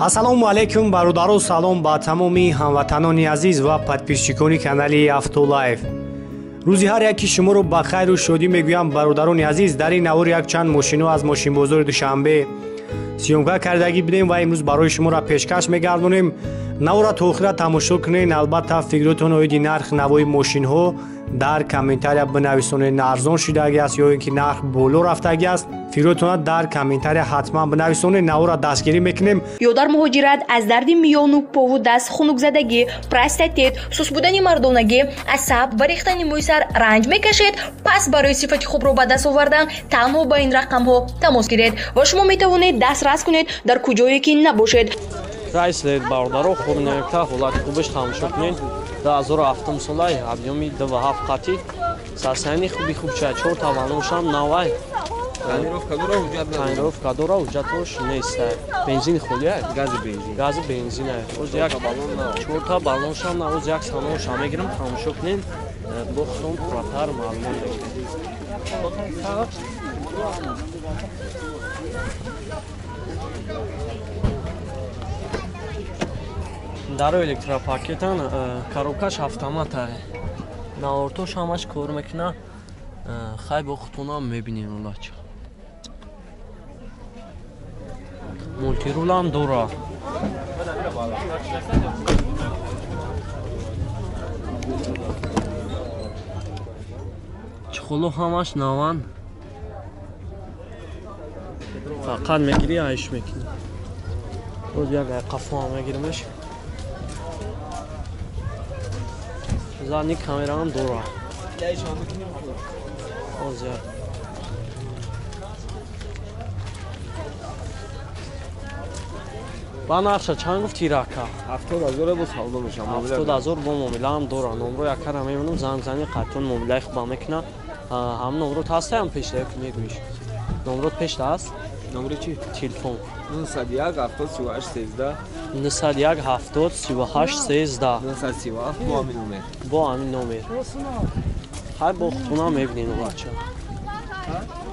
ассалому алайкум бародару салом ба тамоми ҳамватанони азиз ва подписчикони канали Автолайф. рӯзи ҳар яки шуморо ба хайру шодӣ мегӯям бародарони азиз. дар ин навор якчанд мошинҳо аз мошинбозори душанбе сиёмка кардагӣ будем ва имрӯз барои шуморо пешкаш мегардонем. наворро то охира тамошо кунед. албатта фикротон оиди нарх навои мошинҳо дар комментария бинависонед. арзон шудагӣ аст ё ин ки нарх боло рафтагӣ аст. фикротонро дар комментария ҳатман бинависонед. наворро дастгирӣ мекунем. ё дар муҳоҷират аз дарди миёну пову даст, хунукзадагӣ, простатит, сус будани мардонагӣ, асаб ва рехтани мӯи сар ранҷ мекашед? Пас барои сифати хубро ба даст овардан танҳо ба ин рақамҳо тамос гиред ва шумо метавонед дастрас кунед дар куҷое ки набошед. Райслед бародаро хурнекта ҳолати хубиш тамошо кунед. 2007 солаи объёми 2.7 қати сасани хуби хубча 4 таваношам навай. Тонировка дора ҳуҷҷатош нест. Бензин холия? Гази бензин. Оз як 4 та балоншам на оз як саношам мегирам тамошо кунед. Бо худом пурратар маълумот мегирем. дар электропакетан коробкаш автомата наортош ҳамаш кор мекуна. хай бо худтонам мебинем улача мултирулам дора. чихоло ҳамаш наван. фақат мегири айш мекуни. боз як қафоам мегиримаш. задни камераам дора. Озя. Ба нақша чанд гуфти рака? 70000 бо савдо мешам. 70000 бо муомилаам дора. Номро якара мемонам занг-зани қаттон муомилаи хуб мекуна. ҳам номро ҳастаам пешда як мегӯиш. Номрот пешда аст? Номри чӣ? Телефон. 901 70 38 13. 901 70 38 13. 937 бо ҳамин номер. Бо ҳамин номер. ҳай бо худтонам мебинем бача.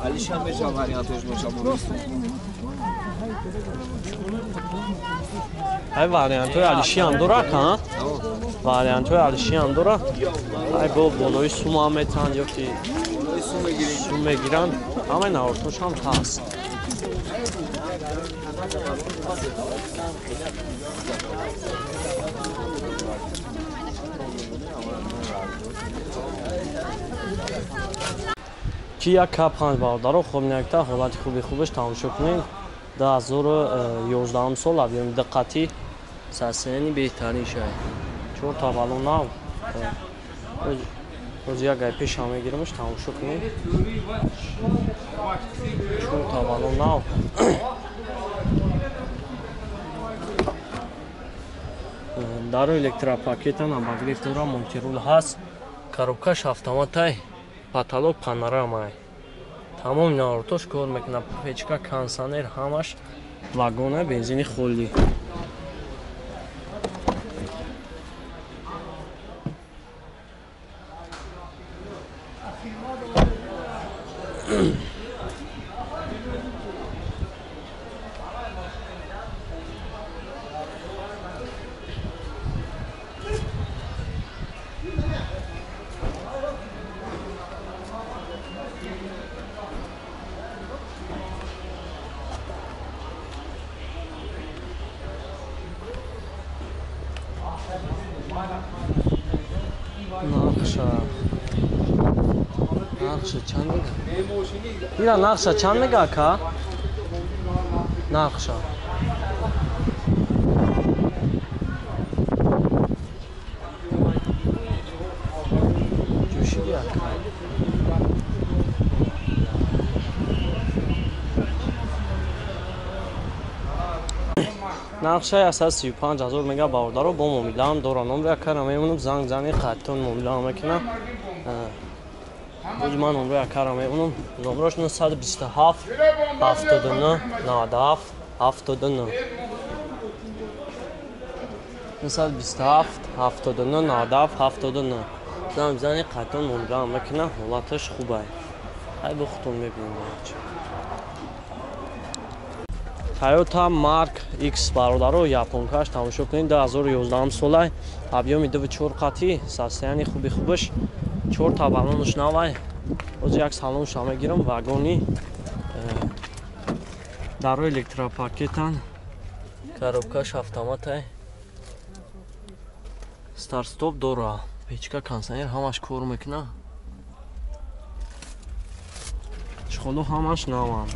алишам мешам вариантош мешам. ҳай вариантои алишиам дора ка? вариантои алишиам дора. ҳай бо болои сумам метан ё ки сум мегиранд. ҳамаи наортошам ҳаст. Kia K5 бародаро хубнекта ҳолати хуби хубиш тамошо кунед. 2011 сол объёми диққати сасени беҳтариншай 4 та балон нав. оз як гай пешам мегиримаш тамошо кунед. 4 та балон нав. дар электропакетан абагриф дора монтирул ҳаст. коробкаш автоматай, потолок панорамай. тамоми наортош кор мекуна. печка, кондиционер ҳамаш вагона бензини холӣ. нақша чанд мега? ира нақша чанд мега ка? нақша ҷӯшиди ака. нақшаи 135000 мега бародаро бо муомилаам дора. номро якара мемонам занг-зани қаттон муомилаам мекунам. Боз ман номро якара мемонам. номрош 927 79 97 79. 927 79 97 79. занг-зани қаттон муомилаам мекунам. ҳолаташ хубай. ҳай бо худтон мебинем. Toyota Mark X бародаро японкаш тамошо кунед 2011 солай объёми 24 қати состояние хуби хубаш 4 та балонш навай оз як салонш мегирам вагони даро электропакетан коробкаш автоматай старт стоп дора печка кондиционер ҳамаш кор мекунад чхоло ҳамаш навам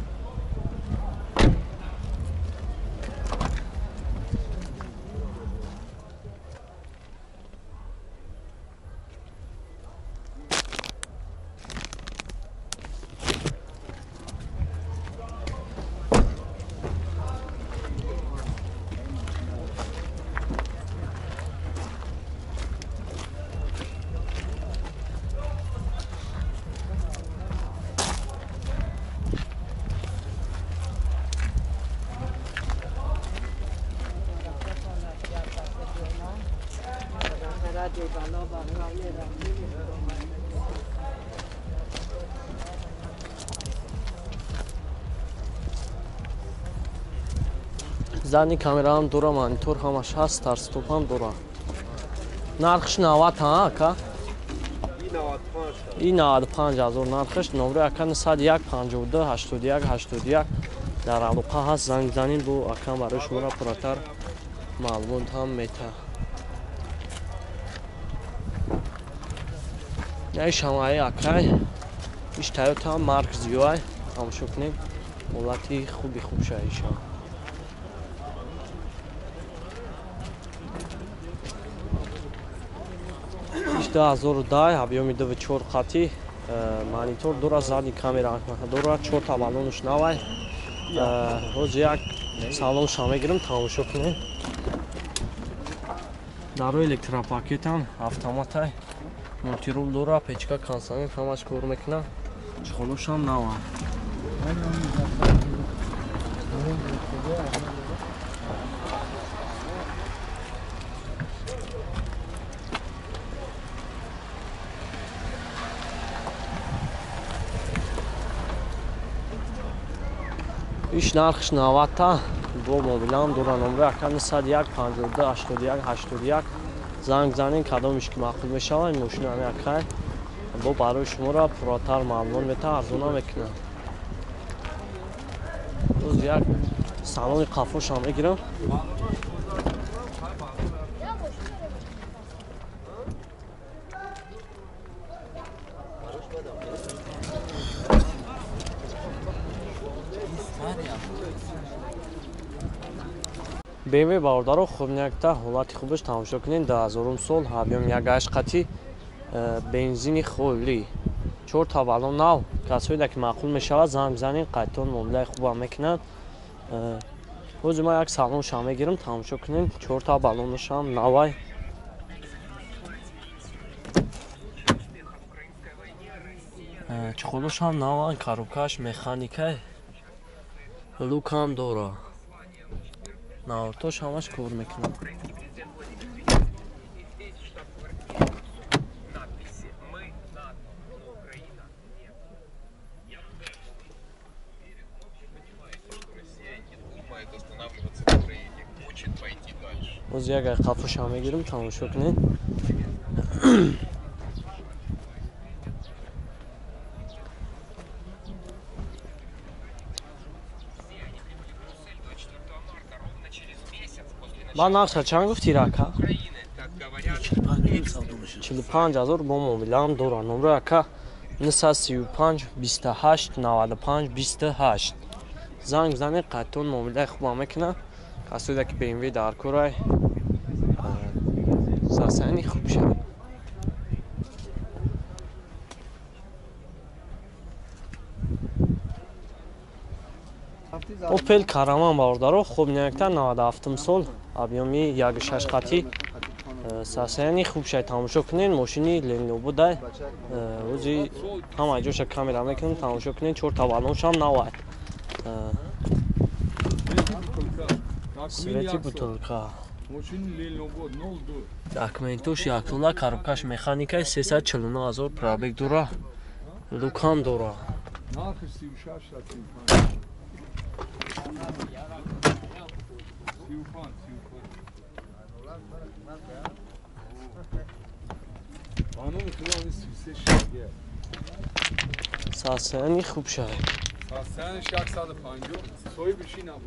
задни камераам дора монитор ҳамаш ҳаст старт-стопам дора нархш 90 ҳа ака ин 95 000 нархш номри ака 01 52 81 81 дар алоқа ҳаст занг занин бу акам барои шуморо пурратар маълумот ҳам мета яи шамаи акай иш Toyota Mark Zio тамошо кунед ҳолати хуби хубша иша иш 2010 объёми 24 қати монитор дора задни камера дора 4 та балонш навай ҳоз як салонш мегирам тамошо кунед даро электропакетам автоматай мултирул дора печка кондиционер ҳамаш кор мекунад чхолошам нава иш нархш 90 та бо мобилам дора номри ака 01 52 81 81 занг занин кадомиш ки маъқул мешавад мошина ҳами акай бо барои шуморо пурратар маълумот мета арзона мекунад оз як салони қафошам мегирам BMW бародаро хубнякта ҳолати хубаш тамошо кунед 2000 сол объём 1.8 қати бензини холӣ 4 та балон нав касоида ки маъқул мешавад занг занин қайтон муомилаи хубам мекунад ҳозир ман як салоншам мегирам тамошо кунед 4 та балонашам навай чхолошам навай коробкааш механикай лукам дора навтош ҳамаш кор мекунад оз як қафошам мегирам тамошо кунед ба нарша чанд гуфти рака 45 000 бо мобилаам дора номри ака 935 28 95 28 занг зани қайтон муомилаи хубам мекунад касоида ки BMW дар корай состояние хуб шавад Opel Karaman бародаро хубнякта 97 сол объёми 1.6 қати состояние хуб шавад тамошо кунед мошини Lenovo дай ози ҳама ҷоша камера мекунем тамошо кунед 4 та балоншам навад свети бутылка документош яктола коробкаш механикай 349 000 пробег дора лукам дора ساسانی خوب شد. ساسانش 150 سوی بشی نبود.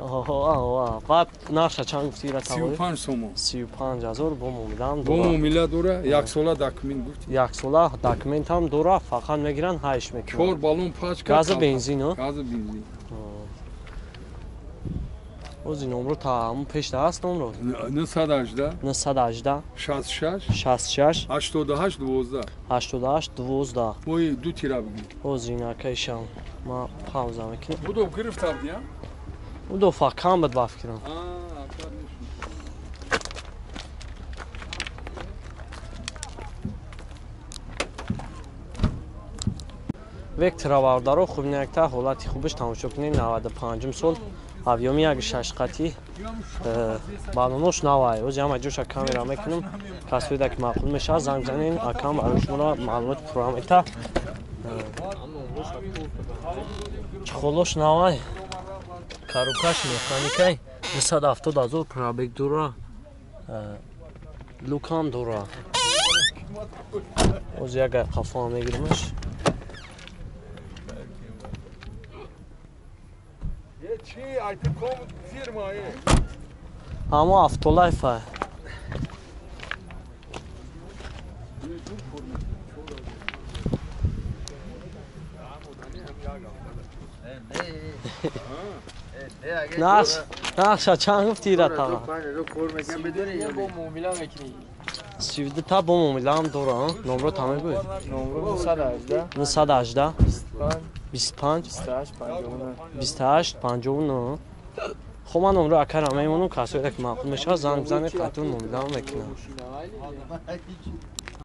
آه بعد نقشه چند گفتی را تمام؟ 35 سومو. 35,000 بوم امیدم بوم دورا. امیلا دوره یک ساله داکمنت گفتی. یک ساله داکمنت هم دورا فقط میگیرن 8 میکنن. 4 بالون پاچ کرد. گاز بنزین ها؟ گاز بنزین. اوز این نمرو تا همون پیش هست نمرو؟ 918 918 66 66 88 12 88 12 وای دو تیرا بگی. اوز این اکیشم ما پاوزه میکنم. بودو گرفتم دیا. او دو فاکام بد باف کنم. وقت راوردارو خوب نیکتا حالتی خوبش تماشا کنین 95 سال авиоми як шашқати балонош навай оз ҳама ҷоша камера мекунам касоида ки маъқул мешавад занг занен акам барошуморо маълумоти пурра мета чихолош навай карукаш механикай 270,000 пробег дура лукам дура оз як қафо мегиримаш چی айти ком фирмае ҳамо автолайфа нақша чанд гуфти ра тава сивда та бо муомилаам дора номро та мегӯй 918 25 28 59 خب من نمره اکرم میمونم کسایی که معقول میشه زنگ بزنید قطعا ممیدم میکنم